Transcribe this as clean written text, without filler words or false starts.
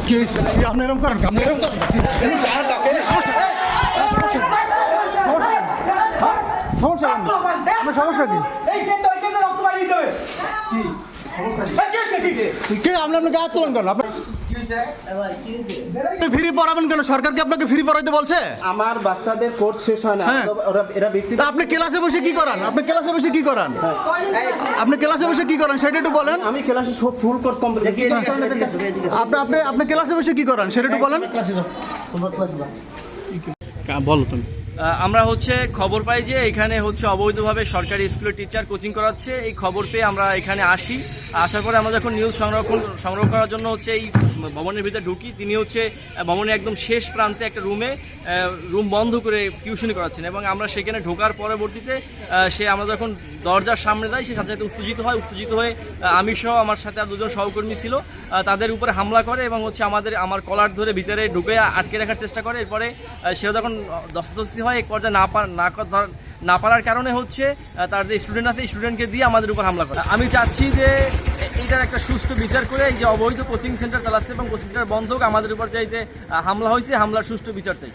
কি আপনি এরকম করেন? আপনি এরকম করেন? সমস্যা আপনার সমস্যা কি? কে আপনি আপনাকে আত্মলন করেন? আপনি ফ্রি পড়াবেন কেন? সরকার কি আপনাকে ফ্রি পড়াইতে বলছে? আমার বাচ্চাদের কোর্স শেষ হয় না, এরা ব্যক্তি। আপনি ক্লাসে বসে কি করেন? আপনি ক্লাসে বসে কি করেন? আপনি ক্লাসে বসে কি করেন সেটা একটু বলেন। আমি ক্লাসে সব ফুল কোর্স কমপ্লিট। আপনি ক্লাসে বসে কি করেন সেটা একটু বলেন। বলো তুমি। আমরা খবর পাই যে এখানে অবৈধভাবে সরকারি স্কুলের টিচার কোচিং করাচ্ছে। এই খবর পেয়ে আমরা এখানে আসি। আসার পরে আমরা যখন নিউজ সংগ্রহ করার জন্য এই ভবনের ভিতরে ঢুকি, তিনি ভবনের একদম শেষ প্রান্তে একটা রুম বন্ধ করে টিউশনি করাচ্ছেন এবং আমরা সেখানে ঢোকার পরবর্তীতে আমরা যখন দরজার সামনে যাই, সে সাথে সাথে উত্তেজিত হয়ে আমি সহ আমার সাথে আর দুজন সহকর্মী ছিল, তাদের উপরে হামলা করে এবং আমার কলার ধরে ভিতরে ঢুকে আটকে রাখার চেষ্টা করে। এরপরে সেও যখন দস্তাদস্তি হয়, এক পর্যায়ে না পারার কারণে তার যে স্টুডেন্ট আছে, স্টুডেন্টকে দিয়ে আমাদের উপর হামলা করে। আমি চাচ্ছি যে এইটার একটা সুষ্ঠু বিচার করে এই যে অবৈধ কোচিং সেন্টার চালাচ্ছে এবং কোচিং সেন্টার বন্ধ হোক, আমাদের উপর যে হামলা হয়েছে, হামলার সুষ্ঠু বিচার চাই।